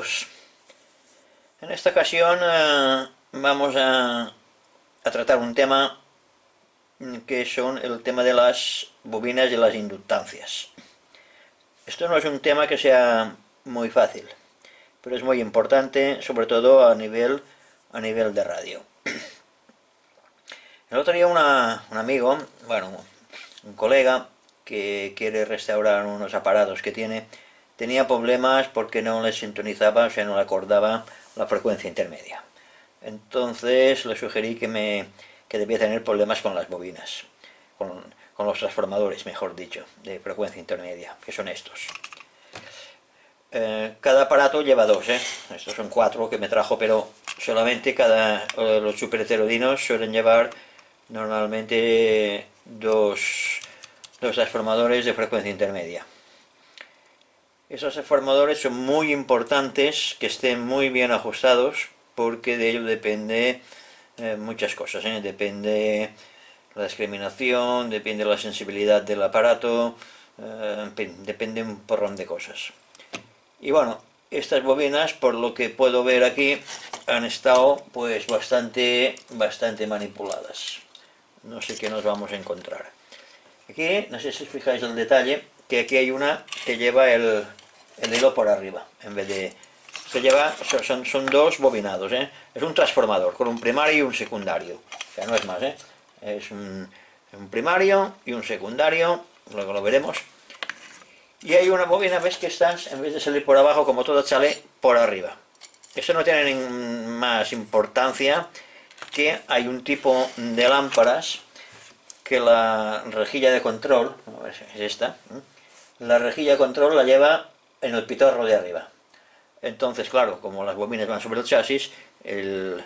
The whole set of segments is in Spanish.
todos. En esta ocasión vamos a tratar un tema que son el tema de las bobinas y las inductancias. Esto no es un tema que sea muy fácil, pero es muy importante, sobre todo a nivel de radio. El otro día un amigo, bueno, un colega que quiere restaurar unos aparatos que tenía problemas porque no le sintonizaba, o sea, no le acordaba la frecuencia intermedia. Entonces le sugerí que debía tener problemas con las bobinas, con los transformadores, mejor dicho, de frecuencia intermedia, que son estos. Cada aparato lleva dos, estos son 4 que me trajo, pero solamente los superheterodinos suelen llevar normalmente dos transformadores de frecuencia intermedia. Esos transformadores son muy importantes que estén muy bien ajustados, porque de ello depende muchas cosas, depende la discriminación, depende la sensibilidad del aparato, en fin, depende un porrón de cosas. Y bueno, estas bobinas, por lo que puedo ver aquí, han estado pues bastante manipuladas. No sé qué nos vamos a encontrar. Aquí, no sé si os fijáis el detalle, que aquí hay una que lleva el hilo por arriba, en vez de... son dos bobinados, es un transformador, con un primario y un secundario, o sea, no es más, es un primario y un secundario, luego lo veremos. Y hay una bobina, ves que estas, en vez de salir por abajo, como todo, sale por arriba. Esto no tiene más importancia que hay un tipo de lámparas que la rejilla de control, a ver si es esta, la rejilla de control la lleva en el pitorro de arriba. Entonces, claro, como las bobinas van sobre el chasis, el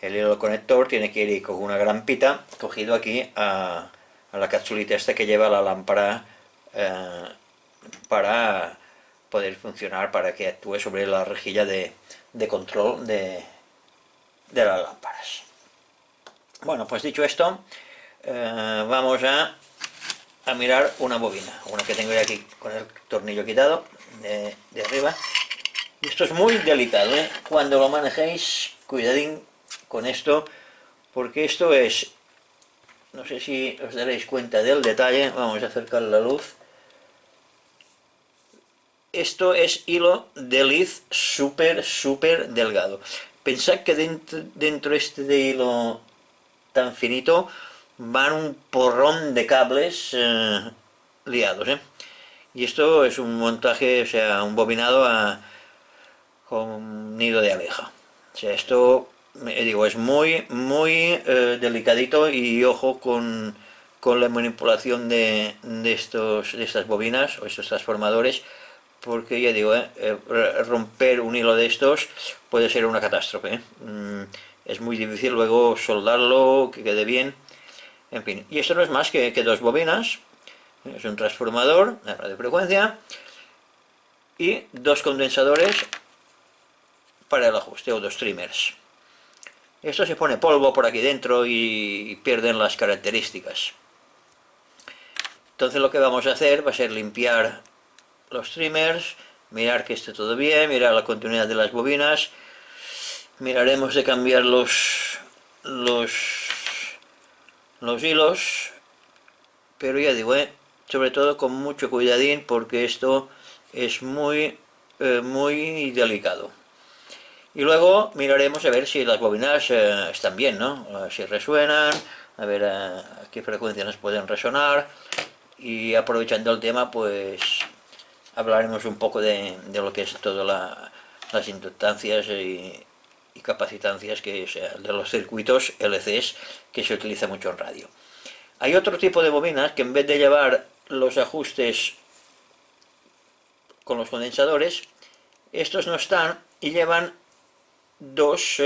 hilo conector tiene que ir con una gran pita cogido aquí a la capsulita esta que lleva la lámpara para poder funcionar, para que actúe sobre la rejilla de control de las lámparas. Bueno, pues dicho esto, vamos a mirar una bobina, una que tengo aquí con el tornillo quitado de arriba. Y esto es muy delicado, cuando lo manejéis, cuidadín con esto, porque esto es, no sé si os daréis cuenta del detalle, vamos a acercar la luz. Esto es hilo de liz súper delgado. Pensad que dentro de hilo tan finito van un porrón de cables liados, y esto es un montaje, o sea, un bobinado con nido de abeja. O sea, esto, digo, es muy delicadito, y ojo con la manipulación de estas bobinas o estos transformadores, porque ya digo, romper un hilo de estos puede ser una catástrofe. Es muy difícil luego soldarlo, que quede bien, en fin. Y esto no es más que dos bobinas, es un transformador de radiofrecuencia y dos condensadores para el ajuste, o dos trimmers. Esto se pone polvo por aquí dentro y pierden las características. Entonces lo que vamos a hacer va a ser limpiar los trimmers, mirar que esté todo bien, mirar la continuidad de las bobinas, miraremos de cambiar los hilos, pero ya digo, sobre todo con mucho cuidadín, porque esto es muy delicado. Y luego miraremos a ver si las bobinas están bien, ¿no? Si resuenan, a ver a qué frecuencia nos pueden resonar, y aprovechando el tema, pues hablaremos un poco de lo que es todas las inductancias y capacitancias, o sea, de los circuitos LCs que se utiliza mucho en radio. Hay otro tipo de bobinas que, en vez de llevar los ajustes con los condensadores, estos no están y llevan dos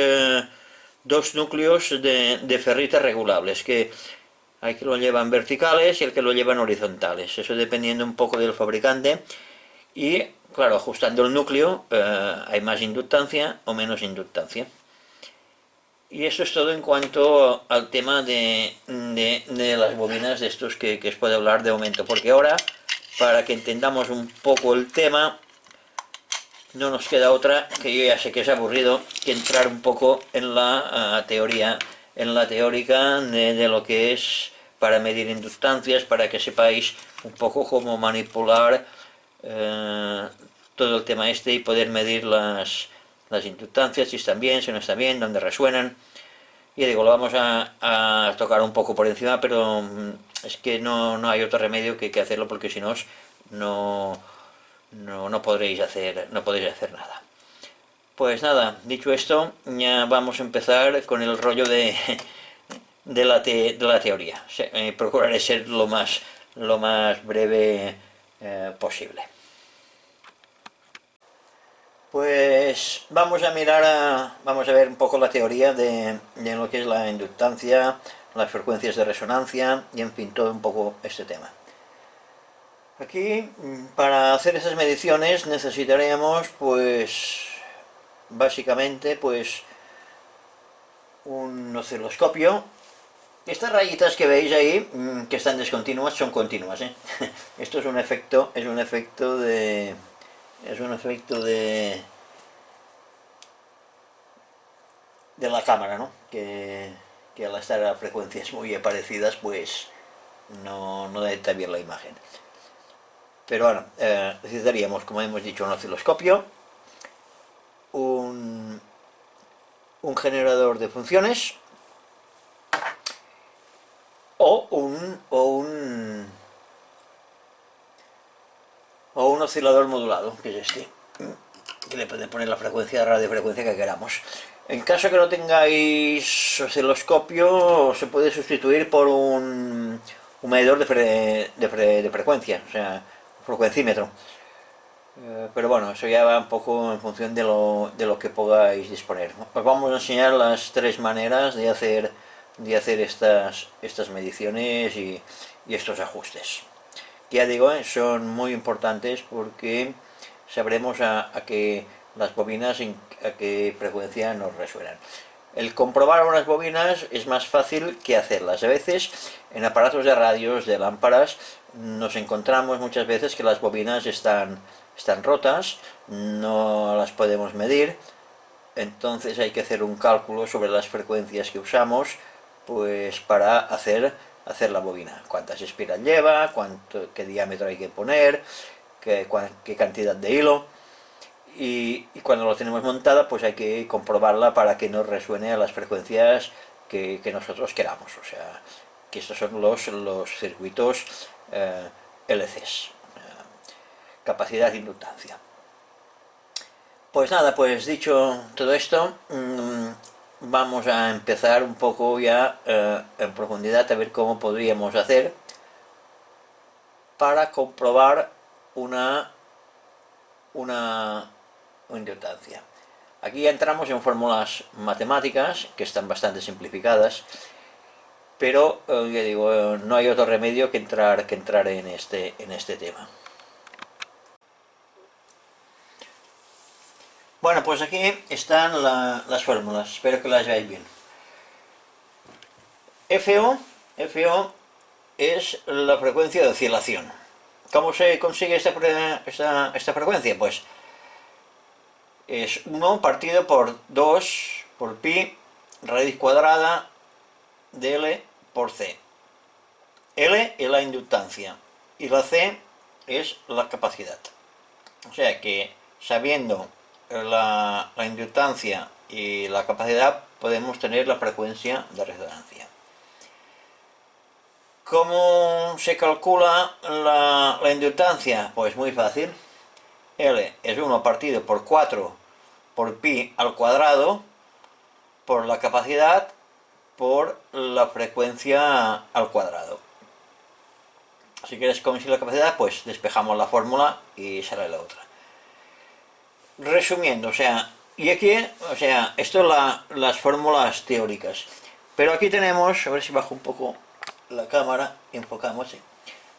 núcleos de ferrita regulables, que hay que lo llevan verticales y el que lo llevan horizontales, eso dependiendo un poco del fabricante. Y claro, ajustando el núcleo hay más inductancia o menos inductancia. Y eso es todo en cuanto al tema de las bobinas de estos que os puedo hablar de momento, porque ahora, para que entendamos un poco el tema, no nos queda otra, que yo ya sé que es aburrido, que entrar un poco en la teoría, en la teórica de lo que es para medir inductancias, para que sepáis un poco cómo manipular todo el tema este y poder medir las inductancias, si están bien, si no están bien, dónde resuenan. Y digo, lo vamos a tocar un poco por encima, pero es que no hay otro remedio que hacerlo, porque si no, no podréis hacer nada. Pues nada, dicho esto, ya vamos a empezar con el rollo de la teoría. Procuraré ser lo más breve posible. Pues vamos a ver un poco la teoría de lo que es la inductancia, las frecuencias de resonancia y en fin, todo un poco este tema. Aquí, para hacer esas mediciones necesitaremos, pues, básicamente, pues, un osciloscopio. Estas rayitas que veis ahí, que están descontinuas, son continuas, ¿eh? Esto es un efecto de la cámara, ¿no? Que al estar a frecuencias muy parecidas, pues no detecta bien la imagen. Pero bueno, necesitaríamos, como hemos dicho, un osciloscopio, un generador de funciones o un oscilador modulado, que es este, que le puede poner la frecuencia de radiofrecuencia que queramos. En caso que no tengáis osciloscopio, se puede sustituir por un medidor de frecuencia, o sea, un frecuencímetro. Pero bueno, eso ya va un poco en función de lo que podáis disponer. Os vamos a enseñar las tres maneras de hacer estas mediciones y estos ajustes. Ya digo, son muy importantes porque sabremos a qué las bobinas, a qué frecuencia nos resuenan. El comprobar unas bobinas es más fácil que hacerlas. A veces en aparatos de radios, de lámparas, nos encontramos muchas veces que las bobinas están rotas, no las podemos medir, entonces hay que hacer un cálculo sobre las frecuencias que usamos, pues para hacer la bobina. Cuántas espiras lleva, qué diámetro hay que poner, qué cantidad de hilo. Y cuando lo tenemos montada, pues hay que comprobarla para que nos resuene a las frecuencias que nosotros queramos. O sea, que estos son los circuitos LCs, capacidad de inductancia. Pues nada, pues dicho todo esto, vamos a empezar un poco ya en profundidad a ver cómo podríamos hacer para comprobar una inductancia. Aquí ya entramos en fórmulas matemáticas que están bastante simplificadas, pero ya digo, no hay otro remedio que entrar en este tema. Bueno, pues aquí están las fórmulas, espero que las veáis bien. FO es la frecuencia de oscilación. ¿Cómo se consigue esta frecuencia? Pues es 1 partido por 2 por pi raíz cuadrada de L por C. L es la inductancia y la C es la capacidad. O sea que sabiendo la inductancia y la capacidad podemos tener la frecuencia de resonancia. ¿Cómo se calcula la inductancia? Pues muy fácil. L es 1 partido por 4 por pi al cuadrado por la capacidad por la frecuencia al cuadrado. Si quieres conseguir la capacidad, pues despejamos la fórmula y sale la otra. Resumiendo, o sea, y aquí, o sea, esto es las fórmulas teóricas. Pero aquí tenemos, a ver si bajo un poco la cámara y enfocamos. ¿Sí?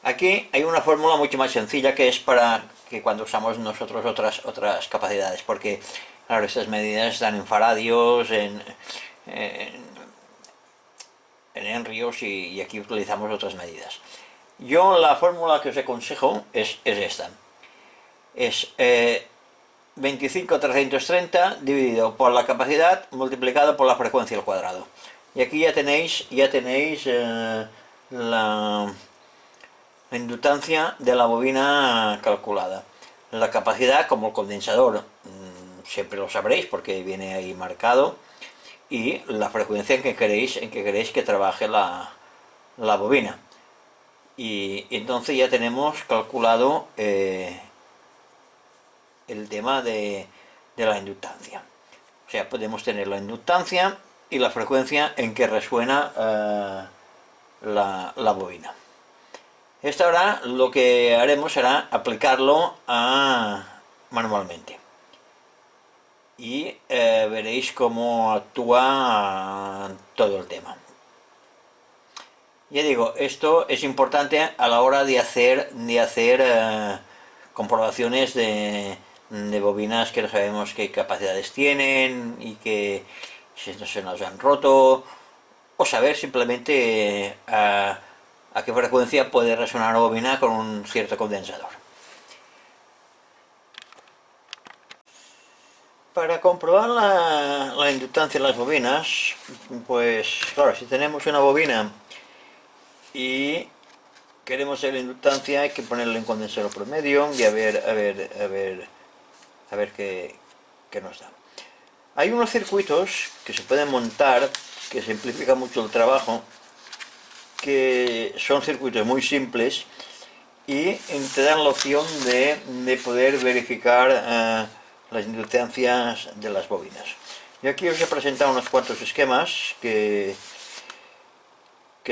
Aquí hay una fórmula mucho más sencilla que es para que cuando usamos nosotros otras capacidades, porque claro, estas medidas están en faradios, en henrios y aquí utilizamos otras medidas. Yo la fórmula que os aconsejo es esta. Es 25.330 dividido por la capacidad multiplicado por la frecuencia al cuadrado. Y aquí ya tenéis la inductancia de la bobina calculada. La capacidad, como el condensador, siempre lo sabréis porque viene ahí marcado, y la frecuencia en que queréis que trabaje la bobina. Y entonces ya tenemos calculado el tema de la inductancia. O sea, podemos tener la inductancia y la frecuencia en que resuena la bobina. Esta ahora lo que haremos será aplicarlo manualmente. Y veréis cómo actúa todo el tema. Ya digo, esto es importante a la hora de hacer comprobaciones de bobinas que no sabemos qué capacidades tienen y que si no se nos han roto, o saber simplemente a qué frecuencia puede resonar una bobina con un cierto condensador. Para comprobar la inductancia de las bobinas, pues claro, si tenemos una bobina y queremos saber la inductancia, hay que ponerle un condensador promedio y a ver qué nos da. Hay unos circuitos que se pueden montar que simplifican mucho el trabajo, que son circuitos muy simples y te dan la opción de poder verificar las inductancias de las bobinas. Yo aquí os he presentado unos cuantos esquemas que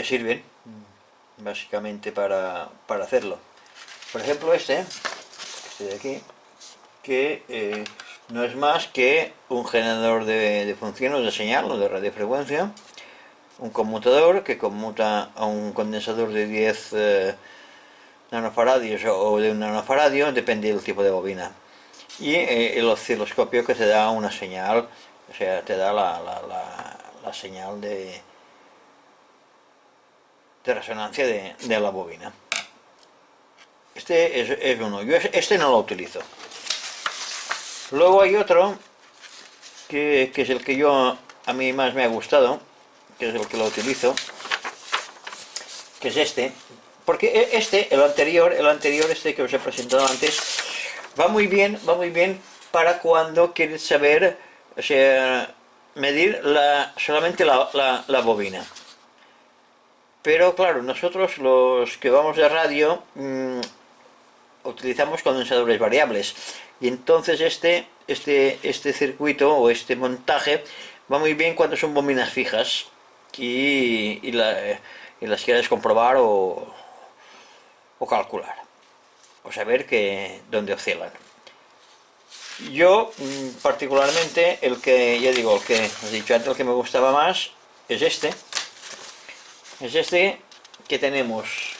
sirven básicamente para hacerlo. Por ejemplo este de aquí, que no es más que un generador de funciones de señal o de radiofrecuencia, un conmutador que conmuta a un condensador de 10 nanofaradios o de un nanofaradio, depende del tipo de bobina, y el osciloscopio que te da una señal, o sea, te da la señal de resonancia de la bobina. Este es uno, yo este no lo utilizo. Luego hay otro que es el que a mí más me ha gustado, que es el que lo utilizo, que es este, porque el anterior este que os he presentado antes, va muy bien para cuando quieres saber, o sea, medir solamente la bobina. Pero claro, nosotros los que vamos de radio utilizamos condensadores variables, y entonces este circuito o este montaje va muy bien cuando son bobinas fijas y las quieres comprobar o calcular o saber dónde oscilan. Yo particularmente el que os he dicho antes, el que me gustaba más es este que tenemos.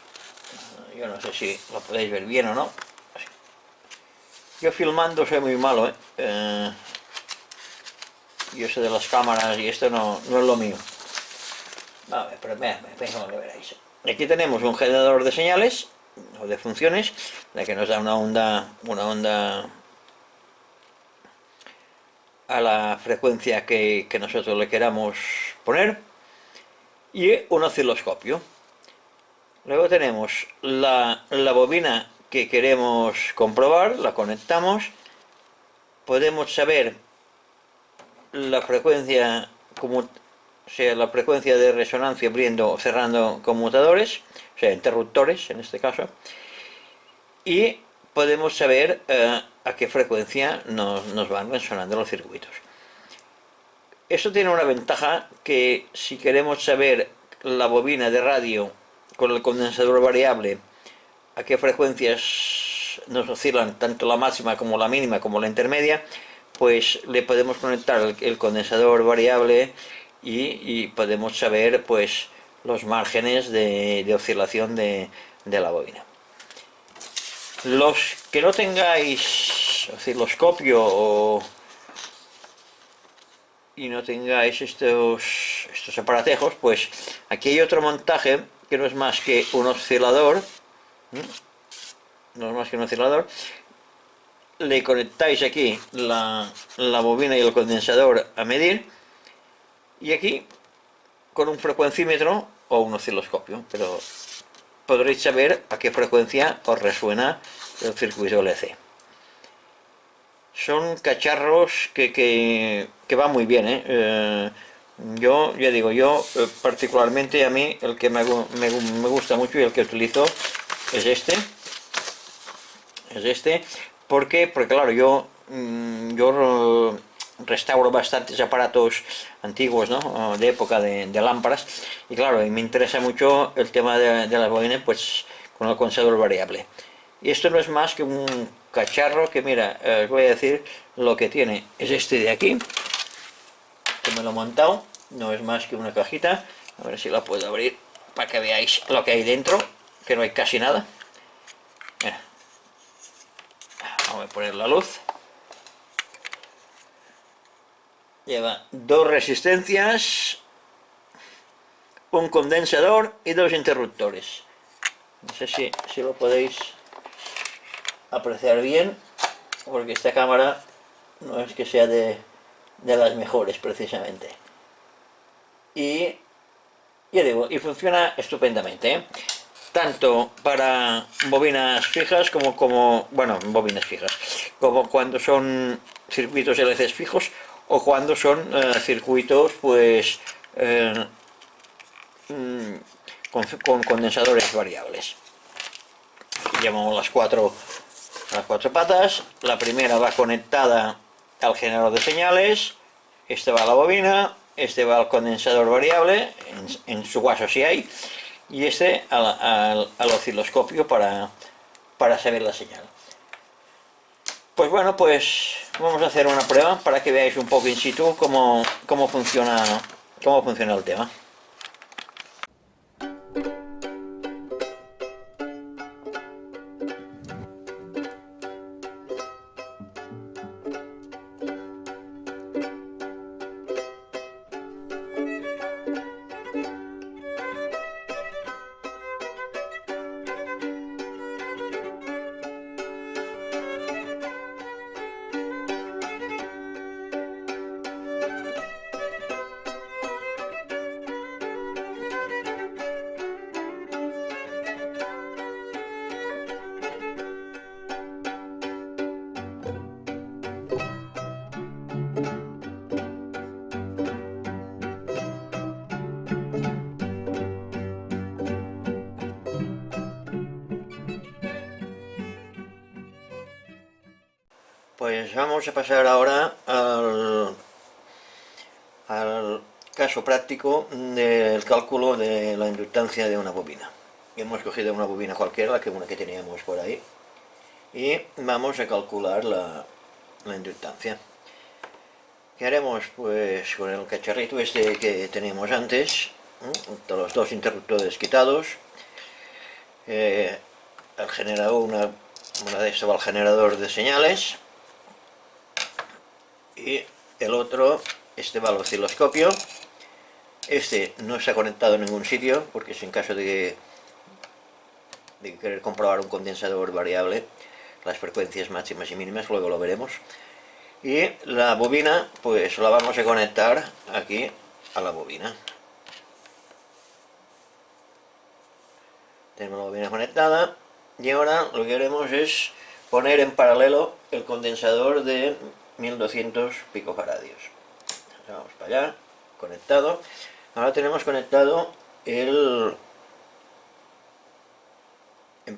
Yo no sé si lo podéis ver bien o no. Yo filmando soy muy malo, yo sé de las cámaras y esto no es lo mío. A ver, pero cómo lo veréis. Aquí tenemos un generador de señales o de funciones, la que nos da una onda a la frecuencia que nosotros le queramos poner, y un osciloscopio. Luego tenemos la bobina que queremos comprobar, la conectamos, podemos saber la frecuencia, la frecuencia de resonancia abriendo o cerrando conmutadores, o sea, interruptores en este caso, y podemos saber a qué frecuencia nos van resonando los circuitos. Esto tiene una ventaja, que si queremos saber la bobina de radio con el condensador variable a qué frecuencias nos oscilan tanto la máxima como la mínima como la intermedia, pues le podemos conectar el condensador variable y podemos saber pues los márgenes de oscilación de la bobina. Los que no tengáis osciloscopio y no tengáis estos aparatejos, pues aquí hay otro montaje que no es más que un oscilador. le conectáis aquí la bobina y el condensador a medir, y aquí con un frecuencímetro o un osciloscopio, pero podréis saber a qué frecuencia os resuena el circuito LC. Son cacharros que van muy bien, yo, ya digo, particularmente a mí el que me gusta mucho y el que utilizo es este. Porque claro, yo restauro bastantes aparatos antiguos, ¿no? De época de lámparas, y claro, y me interesa mucho el tema de las bobinas, pues con el condensador variable. Y esto no es más que un cacharro que, mira, os voy a decir lo que tiene. Es este de aquí, que me lo he montado, no es más que una cajita. A ver si la puedo abrir para que veáis lo que hay dentro, que no hay casi nada. Mira. Vamos a poner la luz. Lleva dos resistencias, un condensador y dos interruptores. No sé si lo podéis apreciar bien, porque esta cámara no es que sea de las mejores precisamente. Y ya digo, y funciona estupendamente, ¿eh? Tanto para bobinas fijas como bueno, bobinas fijas, como cuando son circuitos LCs fijos, o cuando son circuitos pues con condensadores variables. Aquí llevamos las cuatro patas. La primera va conectada al generador de señales, este va a la bobina, este va al condensador variable, en su caso si hay, y este al osciloscopio para saber la señal. Pues bueno, pues vamos a hacer una prueba para que veáis un poco in situ cómo funciona el tema. Pues vamos a pasar ahora al caso práctico del cálculo de la inductancia de una bobina. Hemos cogido una bobina cualquiera, una que teníamos por ahí, y vamos a calcular la inductancia. ¿Qué haremos? Pues con el cacharrito este que teníamos antes, los dos interruptores quitados, el generador, una de estas va al generador de señales, y el otro, este va al osciloscopio. Este no está conectado en ningún sitio, porque es en caso de querer comprobar un condensador variable, las frecuencias máximas y mínimas, luego lo veremos. Y la bobina, pues la vamos a conectar aquí a la bobina. Tenemos la bobina conectada, y ahora lo que haremos es poner en paralelo el condensador de 1200 picofaradios. Vamos para allá, conectado. Ahora tenemos conectado en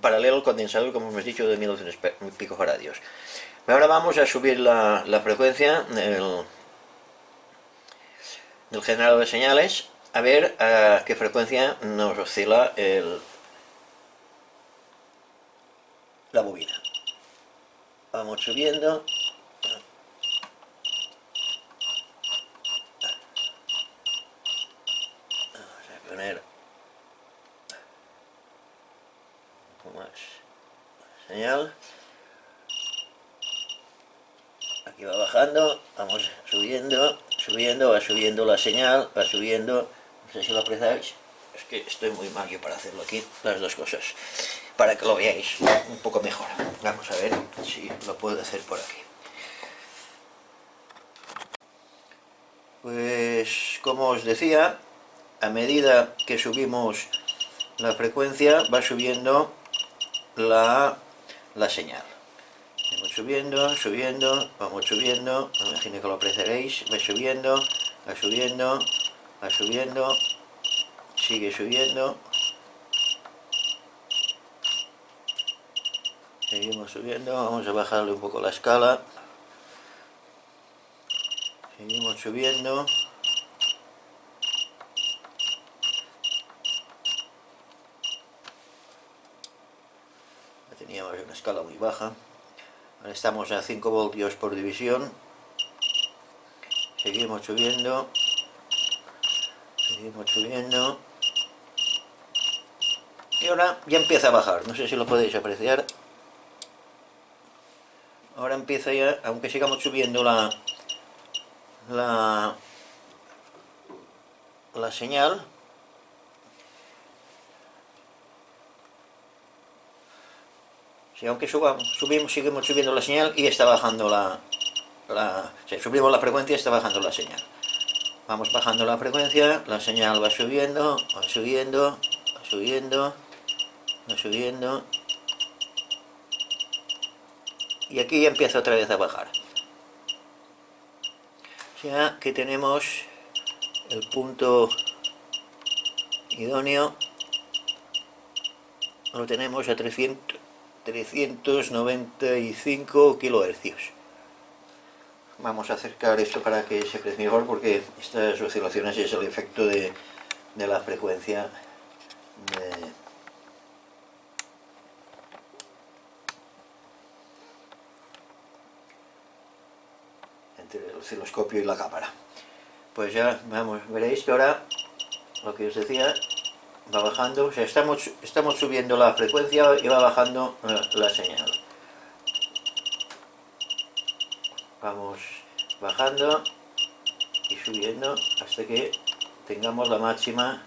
paralelo el condensador, como hemos dicho, de 1200 picofaradios. Ahora vamos a subir la frecuencia del generador de señales, a ver a qué frecuencia nos oscila la bobina. Vamos subiendo. Vamos a poner un poco más señal. Aquí va bajando, vamos subiendo, va subiendo la señal, va subiendo. No sé si lo apreciáis, es que estoy muy mal yo para hacerlo aquí, las dos cosas. para que lo veáis un poco mejor. Vamos a ver si lo puedo hacer por aquí. Pues como os decía, a medida que subimos la frecuencia va subiendo la señal. Vamos subiendo, subiendo, vamos subiendo, imagino que lo apreciaréis, va subiendo, va subiendo, va subiendo, sigue subiendo, seguimos subiendo, vamos a bajarle un poco la escala, seguimos subiendo, teníamos una escala muy baja, ahora estamos a 5 voltios por división, seguimos subiendo, seguimos subiendo, y ahora ya empieza a bajar, no sé si lo podéis apreciar. Ahora empieza ya, aunque sigamos subiendo la señal, si aunque subimos, seguimos subiendo la señal y está bajando si subimos la frecuencia, está bajando la señal. Vamos bajando la frecuencia, la señal va subiendo, va subiendo, va subiendo, va subiendo, y aquí ya empieza otra vez a bajar. O sea que tenemos el punto idóneo, lo tenemos a 395 kilohercios. Vamos a acercar esto para que se aprecie mejor, porque estas oscilaciones es el efecto de la frecuencia entre el osciloscopio y la cámara. Pues ya veréis que ahora, lo que os decía, va bajando, o sea, estamos subiendo la frecuencia y va bajando la señal. Vamos bajando y subiendo hasta que tengamos la máxima.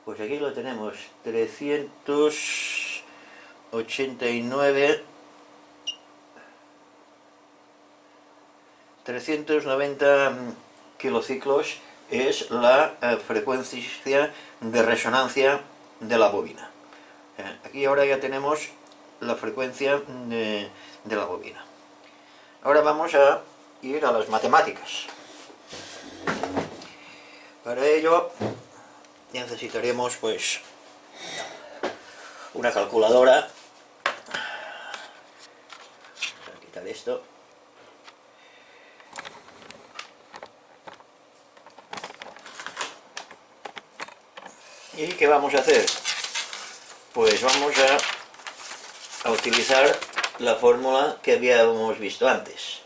Pues aquí lo tenemos, 390 kilociclos es la frecuencia de resonancia de la bobina. Aquí ahora ya tenemos la frecuencia de la bobina. Ahora vamos a ir a las matemáticas. Para ello necesitaremos pues una calculadora. Vamos a quitar esto. ¿Y qué vamos a hacer? Pues vamos a utilizar la fórmula que habíamos visto antes,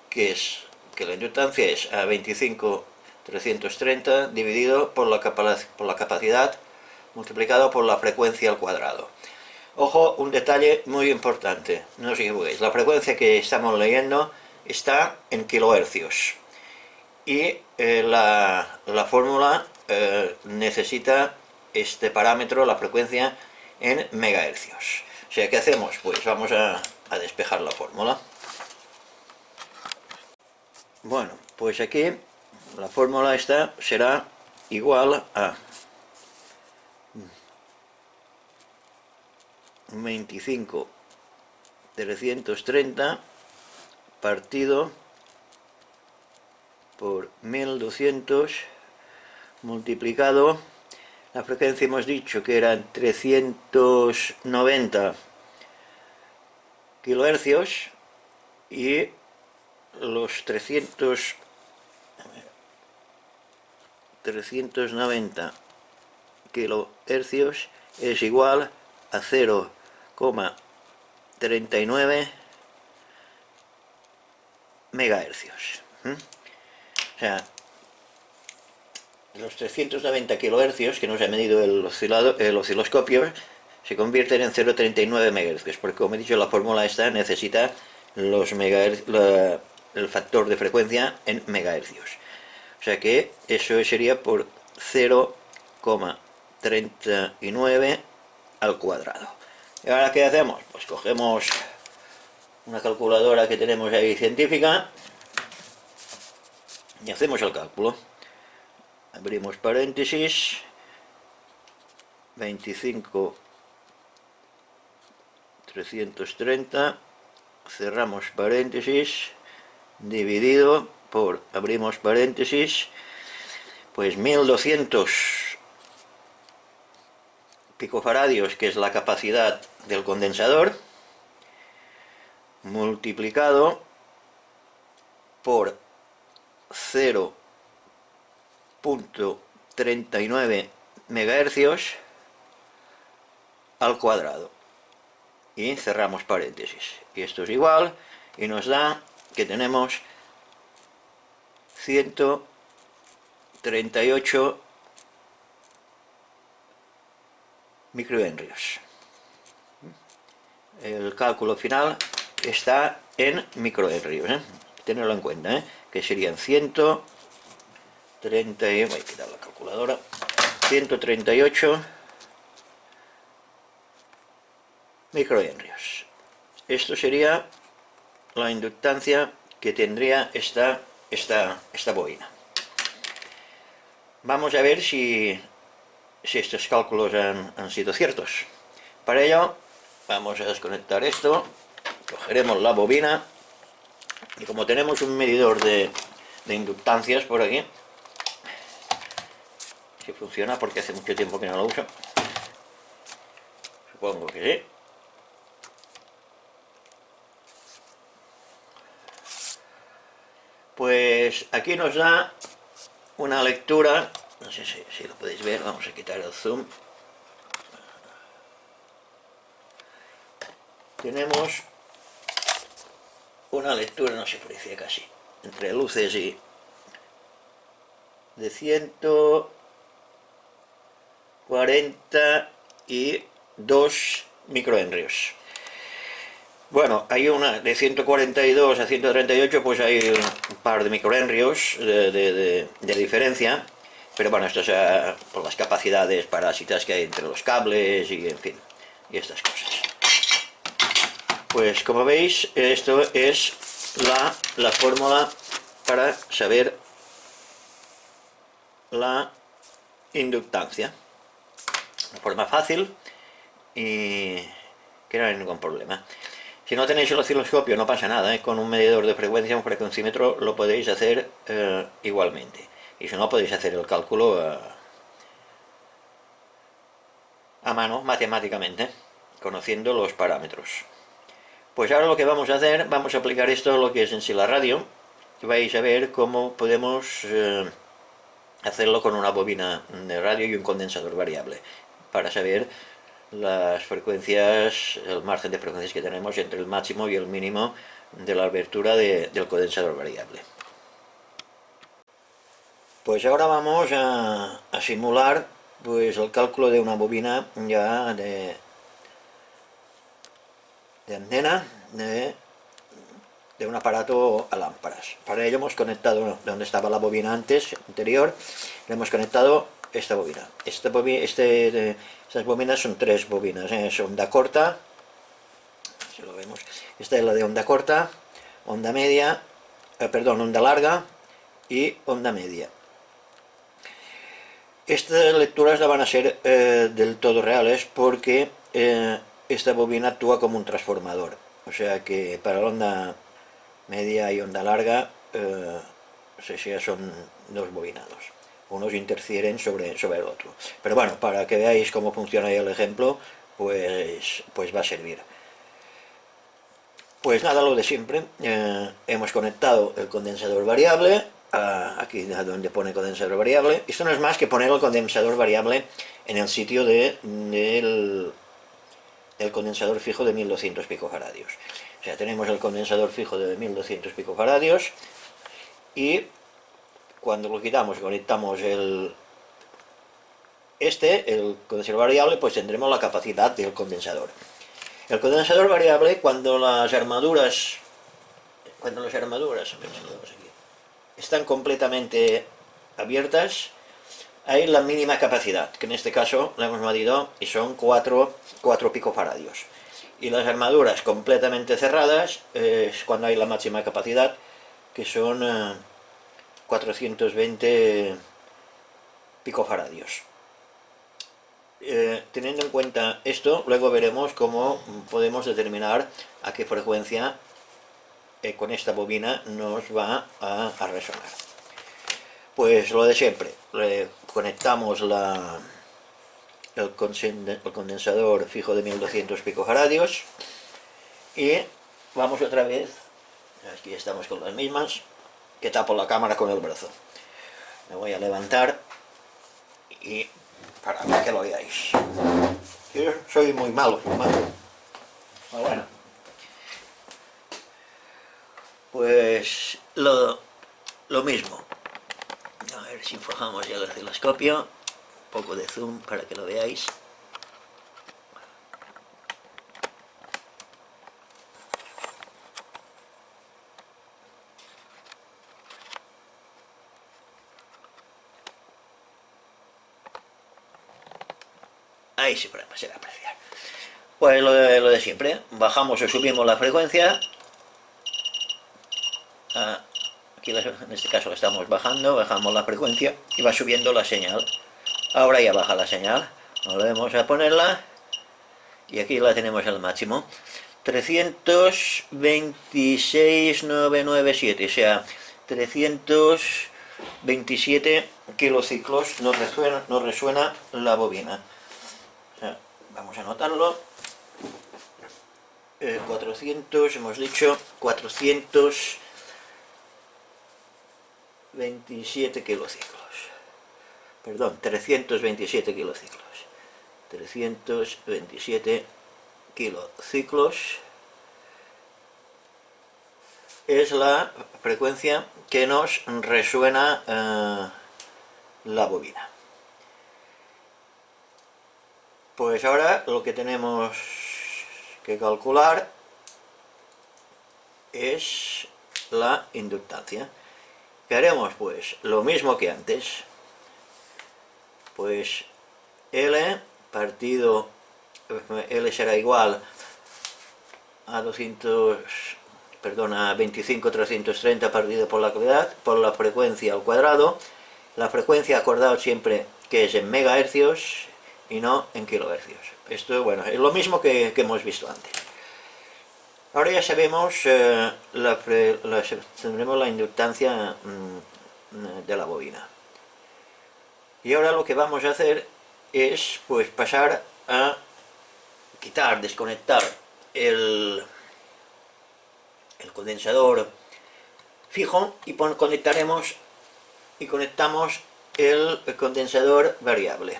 que es que la inductancia es a 25.330 dividido por la capacidad multiplicado por la frecuencia al cuadrado. Ojo, un detalle muy importante, no os equivoquéis, la frecuencia que estamos leyendo está en kilohercios y la fórmula necesita este parámetro, la frecuencia, en megahercios. O sea, ¿qué hacemos? Pues vamos a despejar la fórmula. Bueno, pues aquí la fórmula esta será igual a 25.330 partido por 1200 multiplicado, la frecuencia hemos dicho que eran 390 kilohercios y los 390 kilohercios es igual a 0,39 megahercios. O sea, los 390 kilohercios que nos ha medido el osciloscopio se convierten en 0,39 megahercios, porque como he dicho, la fórmula esta necesita el factor de frecuencia en megahercios. O sea que eso sería por 0,39 al cuadrado. ¿Y ahora qué hacemos? Pues cogemos una calculadora que tenemos ahí científica y hacemos el cálculo. Abrimos paréntesis, 25,330, cerramos paréntesis, dividido por, abrimos paréntesis, pues 1200 picofaradios, que es la capacidad del condensador, multiplicado por 0,39 megahercios al cuadrado, y cerramos paréntesis, y esto es igual, y nos da que tenemos 138 microhenrios. El cálculo final está en microhenrios, tenerlo en cuenta, que serían 130, voy a quitar la calculadora, 138 microhenrios. Esto sería la inductancia que tendría esta bobina. Vamos a ver si estos cálculos han sido ciertos. Para ello vamos a desconectar esto, cogeremos la bobina, y como tenemos un medidor de inductancias por aquí, si funciona, porque hace mucho tiempo que no lo uso, supongo que sí. Pues aquí nos da una lectura, no sé si lo podéis ver, vamos a quitar el zoom. Tenemos una lectura, no se aprecia casi, entre luces y de 142 microhenrios. Bueno, hay una de 142 a 138, pues hay un par de microhenrios de diferencia, pero bueno, esto es por las capacidades parásitas que hay entre los cables y en fin, y estas cosas. Pues como veis, esto es la fórmula para saber la inductancia. Una forma fácil y que no hay ningún problema. Si no tenéis el osciloscopio no pasa nada, con un medidor de frecuencia, un frecuencímetro, lo podéis hacer igualmente. Y si no, podéis hacer el cálculo a mano, matemáticamente, conociendo los parámetros. Pues ahora lo que vamos a hacer, vamos a aplicar esto a lo que es en sí la radio, y vais a ver cómo podemos hacerlo con una bobina de radio y un condensador variable, para saber las frecuencias, el margen de frecuencias que tenemos entre el máximo y el mínimo de la abertura del condensador variable. Pues ahora vamos a simular pues el cálculo de una bobina ya de antena de un aparato a lámparas. Para ello hemos conectado donde estaba la bobina anterior, le hemos conectado esta bobina. Estas bobinas son tres bobinas, es onda corta, si lo vemos, esta es la de onda corta, onda media, onda larga y onda media. Estas lecturas no van a ser del todo reales porque esta bobina actúa como un transformador, o sea que para la onda media y onda larga son dos bobinados, unos interfieren sobre el otro, pero bueno, para que veáis cómo funciona el ejemplo, pues va a servir. Pues nada, lo de siempre, hemos conectado el condensador variable, aquí donde pone condensador variable. Esto no es más que poner el condensador variable en el sitio del condensador fijo de 1200 picofaradios. O sea, tenemos el condensador fijo de 1200 picofaradios y cuando lo quitamos y conectamos el condensador variable, pues tendremos la capacidad del condensador. El condensador variable, cuando las armaduras están completamente abiertas, hay la mínima capacidad, que en este caso la hemos medido y son 4 picofaradios. Y las armaduras completamente cerradas es cuando hay la máxima capacidad, que son 420 picofaradios. Teniendo en cuenta esto, luego veremos cómo podemos determinar a qué frecuencia con esta bobina nos va a resonar. Pues lo de siempre, conectamos el condensador fijo de 1200 picofaradios y vamos otra vez, aquí estamos con las mismas, que tapo la cámara con el brazo. Me voy a levantar y para que lo veáis. Yo soy muy malo filmando. Pero bueno. Pues lo mismo. A ver si enfocamos ya el osciloscopio. Un poco de zoom para que lo veáis. Ahí sí podemos apreciar. Pues lo de siempre. Bajamos o subimos la frecuencia. Aquí en este caso la estamos bajando, bajamos la frecuencia y va subiendo la señal. Ahora ya baja la señal. Volvemos a ponerla y aquí la tenemos al máximo. 326,997, o sea, 327 kilociclos nos resuena la bobina. O sea, vamos a anotarlo. 400, hemos dicho 427 kilociclos. Perdón, 327 kilociclos. 327 kilociclos es la frecuencia que nos resuena la bobina. Pues ahora lo que tenemos que calcular es la inductancia. ¿Qué haremos? Pues lo mismo que antes. Pues L partido, L será igual a 25,330 partido por la frecuencia al cuadrado. La frecuencia, acordado siempre que es en megahercios y no en kilohercios. Esto, bueno, es lo mismo que hemos visto antes. Ahora ya sabemos, tendremos la inductancia de la bobina. Y ahora lo que vamos a hacer es pues pasar a desconectar el condensador fijo y conectamos el condensador variable.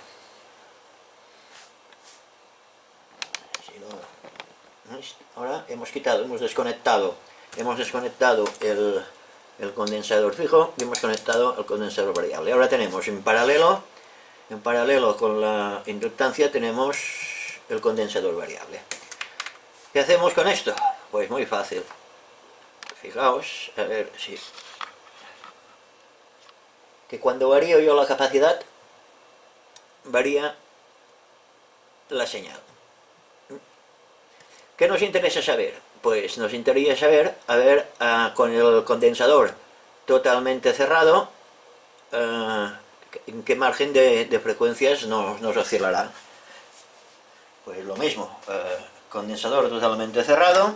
Ahora hemos desconectado el condensador fijo y hemos conectado el condensador variable. Ahora tenemos en paralelo con la inductancia tenemos el condensador variable. ¿Qué hacemos con esto? Pues muy fácil. Fijaos, a ver si... que cuando varío yo la capacidad, varía la señal. ¿Qué nos interesa saber? Pues nos interesa saber, con el condensador totalmente cerrado, en qué margen de frecuencias nos oscilará. Pues lo mismo, condensador totalmente cerrado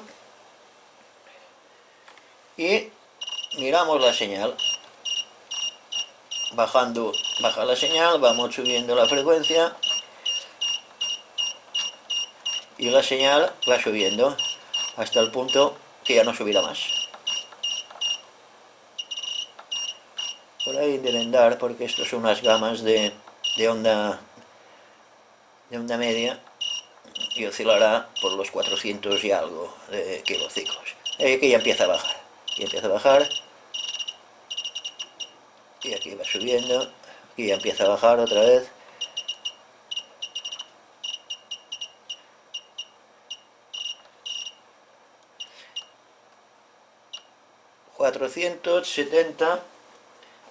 y miramos la señal. Baja la señal, vamos subiendo la frecuencia y la señal va subiendo hasta el punto que ya no subirá más. Por ahí deben dar, porque esto son unas gamas de onda media y oscilará por los 400 y algo de kilociclos. Que ya empieza a bajar, y aquí va subiendo, y ya empieza a bajar otra vez. ...470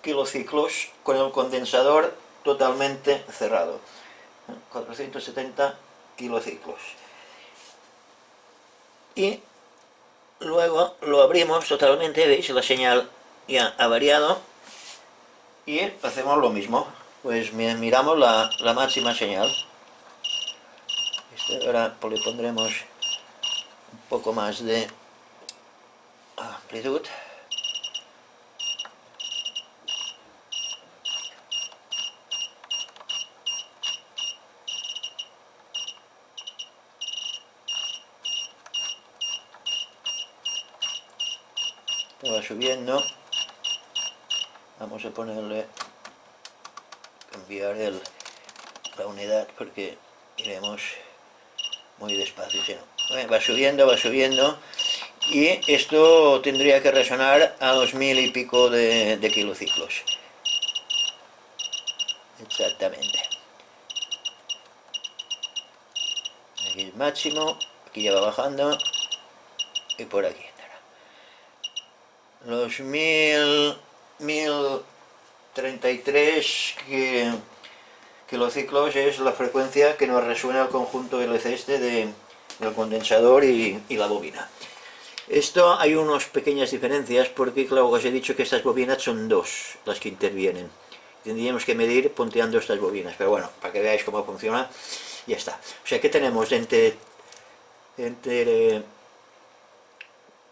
kilociclos con el condensador totalmente cerrado. 470 kilociclos. Y luego lo abrimos totalmente, veis, la señal ya ha variado, y hacemos lo mismo, pues miramos la máxima señal. Ahora le pondremos un poco más de amplitud. Va subiendo. Vamos a ponerle, cambiar la unidad porque iremos muy despacio, si no. Va subiendo, y esto tendría que resonar a los 1000 y pico de kilociclos. Exactamente. Aquí el máximo, aquí ya va bajando, y por aquí. Los 1033 kilociclos es la frecuencia que nos resuena el conjunto LC del condensador y la bobina. Esto hay unas pequeñas diferencias porque, claro, os he dicho que estas bobinas son dos las que intervienen. Tendríamos que medir punteando estas bobinas, pero bueno, para que veáis cómo funciona, ya está. O sea que tenemos entre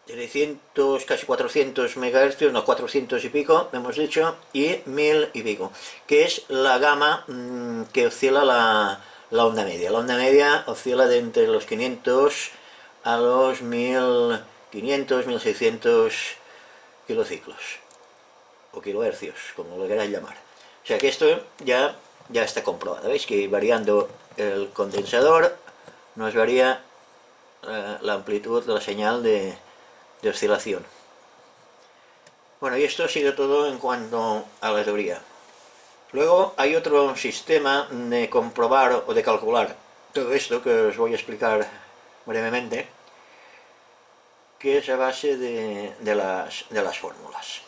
300, casi 400 MHz, no, 400 y pico, hemos dicho, y 1000 y pico, que es la gama que oscila la onda media. La onda media oscila de entre los 500 a los 1500, 1600 kilociclos, o kilohercios, como lo queráis llamar. O sea que esto ya está comprobado. Veis que variando el condensador nos varía la amplitud de la señal de oscilación. Bueno, y esto ha sido todo en cuanto a la teoría. Luego hay otro sistema de comprobar o de calcular todo esto que os voy a explicar brevemente, que es a base de las fórmulas.